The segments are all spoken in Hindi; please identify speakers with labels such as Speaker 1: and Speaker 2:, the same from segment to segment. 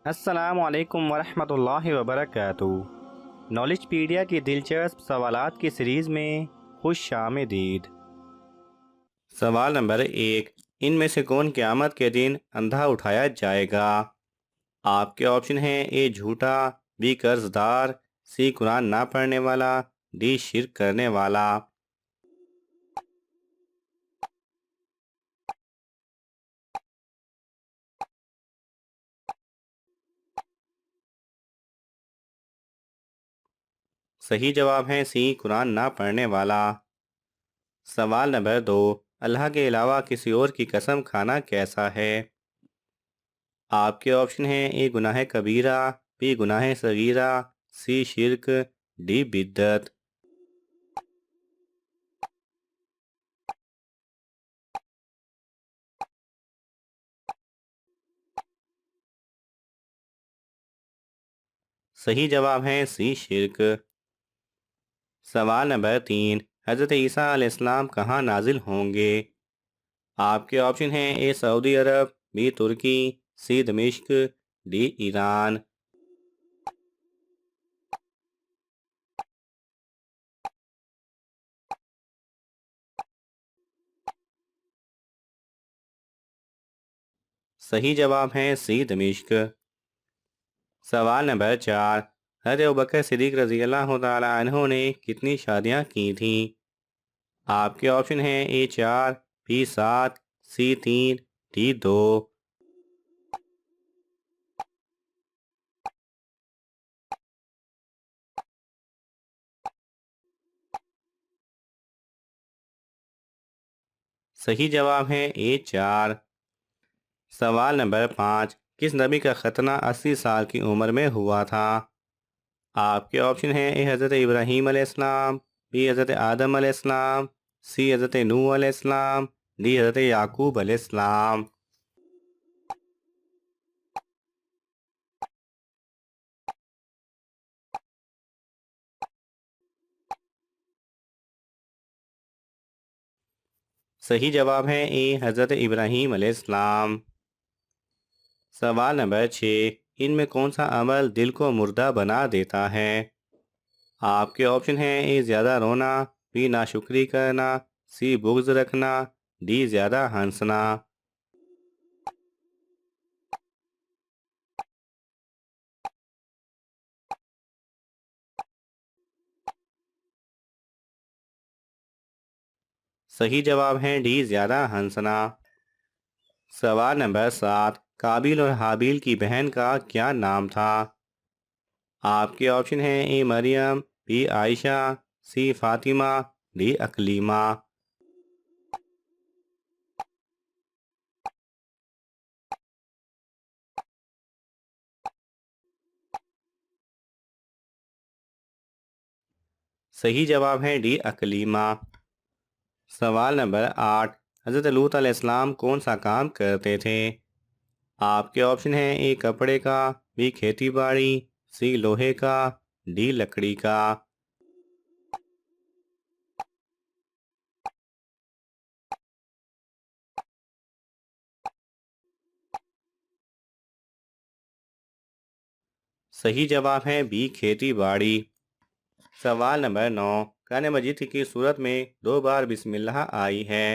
Speaker 1: अस्सलाम वालेकुम वरहमतुल्लाहि वबरकातुहू। नॉलेजपीडिया की दिलचस्प सवालात की सीरीज़ में खुश आमदीद। सवाल नंबर 1। इनमें से कौन क़यामत के दिन अंधा उठाया जाएगा? आपके ऑप्शन हैं: ए झूठा, बी कर्जदार, सी कुरान ना पढ़ने वाला, डी शिर्क करने वाला। सही जवाब है सी कुरान ना पढ़ने वाला। सवाल नंबर 2। अल्लाह के अलावा किसी और की कसम खाना कैसा है? आपके ऑप्शन हैं: ए गुनाह कबीरा, बी गुनाह सगीरा, सी शिर्क, डी बिद्दत। सही जवाब है सी शिर्क। सवाल नंबर 3। हज़रत ईसा अलैहिस्सलाम कहाँ नाजिल होंगे? आपके ऑप्शन हैं: ए सऊदी अरब, बी तुर्की, सी दमिश्क, डी ईरान। सही जवाब है सी दमिश्क। सवाल नंबर 4। हज़रत अबू बकर सिद्दीक़ रज़ी अल्लाह तआला अन्हु ने कितनी शादियाँ की थीं? आपके ऑप्शन हैं: ए 4, बी 7, सी 3, डी 2। सही जवाब है ए 4। सवाल नंबर 5। किस नबी का खतना 80 साल की उम्र में हुआ था? आपके ऑप्शन हैं: ए हज़रत इब्राहीम अलैहिस्सलाम, बी हज़रत आदम अलैहिस्सलाम, सी हज़रत नूह अलैहिस्सलाम, डी हज़रत याकूब अलैहिस्सलाम। सही जवाब है ए हज़रत इब्राहीम अलैहिस्सलाम। सवाल नंबर 6। इनमें कौन सा अमल दिल को मुर्दा बना देता है? आपके ऑप्शन हैं: ए ज़्यादा रोना, बी नाशुक्री करना, सी बुग्ज रखना, डी ज़्यादा हंसना। सही जवाब है डी ज़्यादा हंसना। सवाल नंबर 7। काबिल और हाबिल की बहन का क्या नाम था? आपके ऑप्शन हैं: ए मरियम, बी आयशा, सी फातिमा, डी अकलीमा। सही जवाब है डी अकलीमा। सवाल नंबर 8। हज़रत लूत अलैहिस्सलाम कौन सा काम करते थे? आपके ऑप्शन हैं: ए कपड़े का, बी खेती बाड़ी, सी लोहे का, डी लकड़ी का। सही जवाब है बी खेती बाड़ी। सवाल नंबर 9। कुरान मजीद की सूरत में 2 बार बिस्मिल्लाह आई है।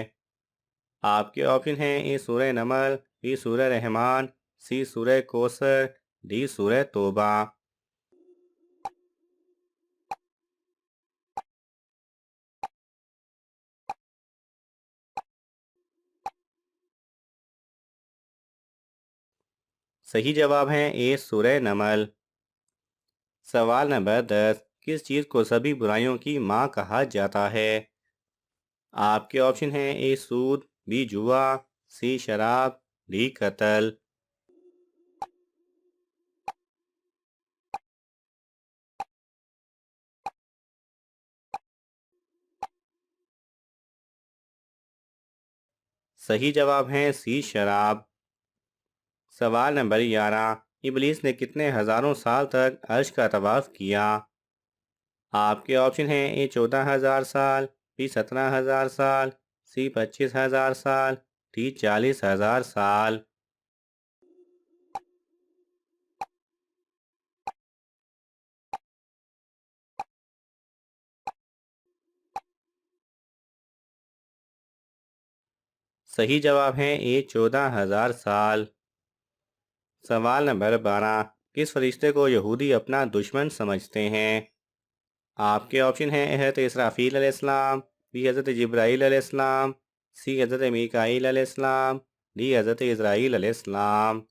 Speaker 1: आपके ऑप्शन हैं: ए सूरह नमल, बी सूरह रहमान, सी सूरह कौसर, डी सूरह तौबा। सही जवाब है ए सूरह नमल। सवाल नंबर 10। किस चीज़ को सभी बुराइयों की माँ कहा जाता है? आपके ऑप्शन हैं: ए सूद, बी जुआ, सी शराब, डी कत्ल। सही जवाब है सी शराब। सवाल नंबर 11। इबलीस ने कितने हज़ारों साल तक अर्श का तवाफ़ किया? आपके ऑप्शन हैं: ए 14,000 साल, बी 17,000 साल, सी 25,000 साल, डी 40,000 साल। सही जवाब है ए 14,000 साल। सवाल नंबर 12, किस फरिश्ते को यहूदी अपना दुश्मन समझते हैं? आपके ऑप्शन हैं हज़रत इसराफील अलैहिस्सलाम, बी हज़रत जिब्राईल अलैहिस्सलाम, सी हज़रत मीकाईल अलैहिस्सलाम, डी हज़रत इज़राईल अलैहिस्सलाम।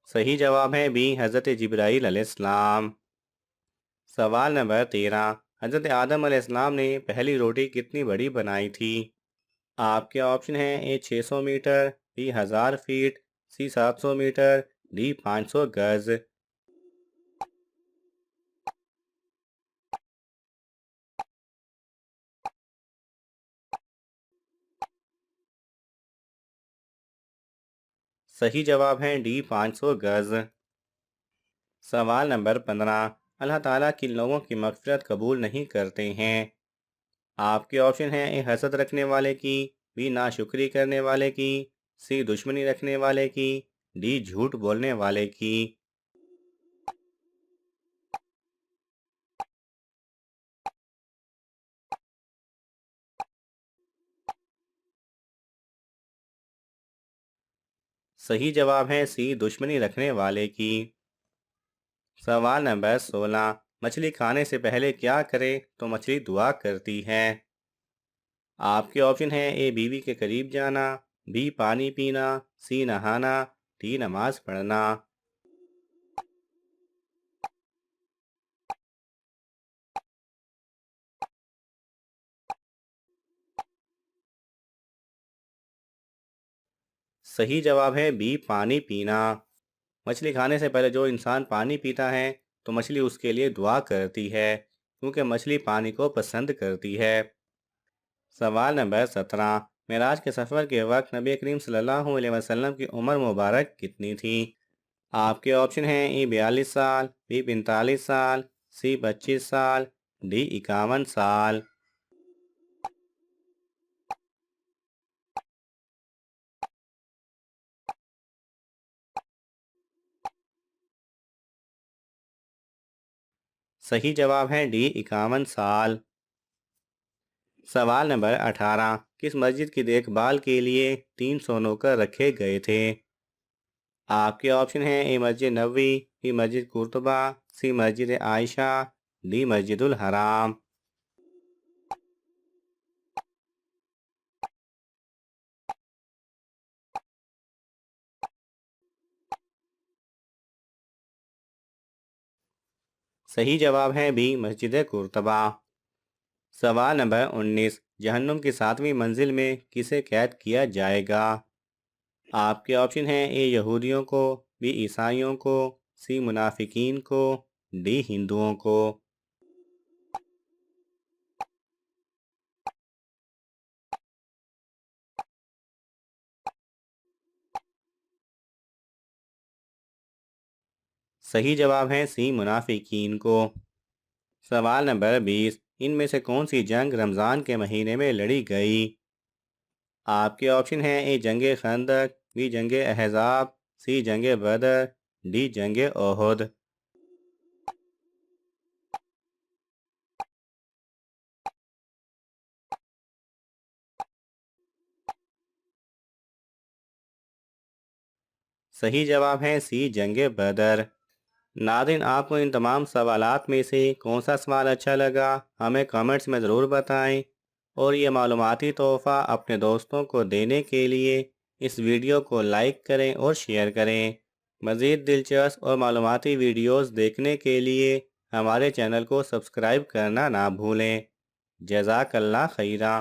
Speaker 1: सही जवाब है बी हज़रत जिब्राईल अलैहिस्सलाम। सवाल नंबर 13, हज़रत आदम अलैहिस्सलाम ने पहली रोटी कितनी बड़ी बनाई थी? आपके ऑप्शन हैं ए 600 मीटर, बी 1000 फीट, सी 700 मीटर, डी 500 गज। सही जवाब है डी 500 गज। सवाल नंबर 15, अल्लाह ताला किन लोगों की मग़फ़िरत कबूल नहीं करते हैं? आपके ऑप्शन हैं ए हसद रखने वाले की, बी नाशुक्री करने वाले की, सी दुश्मनी रखने वाले की, डी झूठ बोलने वाले की। सही जवाब है सी दुश्मनी रखने वाले की। सवाल नंबर 16, मछली खाने से पहले क्या करे तो मछली दुआ करती है? आपके ऑप्शन हैं ए बीवी के करीब जाना, बी पानी पीना, सी नहाना, डी नमाज पढ़ना। सही जवाब है बी पानी पीना। मछली खाने से पहले जो इंसान पानी पीता है तो मछली उसके लिए दुआ करती है, क्योंकि मछली पानी को पसंद करती है। सवाल नंबर 17, मेराज के सफ़र के वक्त नबी करीम सल्लल्लाहु अलैहि वसल्लम की उम्र मुबारक कितनी थी? आपके ऑप्शन हैं ए 42 साल, बी 45 साल, सी 25 साल, डी 51 साल। सही जवाब है डी 51 साल। सवाल नंबर 18, किस मस्जिद की देखभाल के लिए 300 नौकर रखे गए थे? आपके ऑप्शन हैं ए मस्जिद नबवी, बी मस्जिद कुर्तुबा, सी मस्जिद आयशा, डी मस्जिदुल हराम। सही जवाब है बी मस्जिद कुर्तबा। सवाल नंबर 19, जहन्नुम की 7वीं मंजिल में किसे कैद किया जाएगा? आपके ऑप्शन हैं ए यहूदियों को, बी ईसाइयों को, सी मुनाफिकीन को, डी हिंदुओं को। सही जवाब है सी मुनाफिकीन को। सवाल नंबर 20, इनमें से कौन सी जंग रमज़ान के महीने में लड़ी गई? आपके ऑप्शन हैं ए जंगे खंदक, बी जंगे अहज़ाब, सी जंगे बदर, डी जंगे ओहद। सही जवाब है सी जंगे बदर। नादिन आपको इन तमाम सवालात में से कौन सा सवाल अच्छा लगा हमें कमेंट्स में ज़रूर बताएं, और ये मालूमाती तोहफ़ा अपने दोस्तों को देने के लिए इस वीडियो को लाइक करें और शेयर करें। मज़ीद दिलचस्प और मालूमाती वीडियोस देखने के लिए हमारे चैनल को सब्सक्राइब करना ना भूलें। जज़ाकल्लाह खैरा।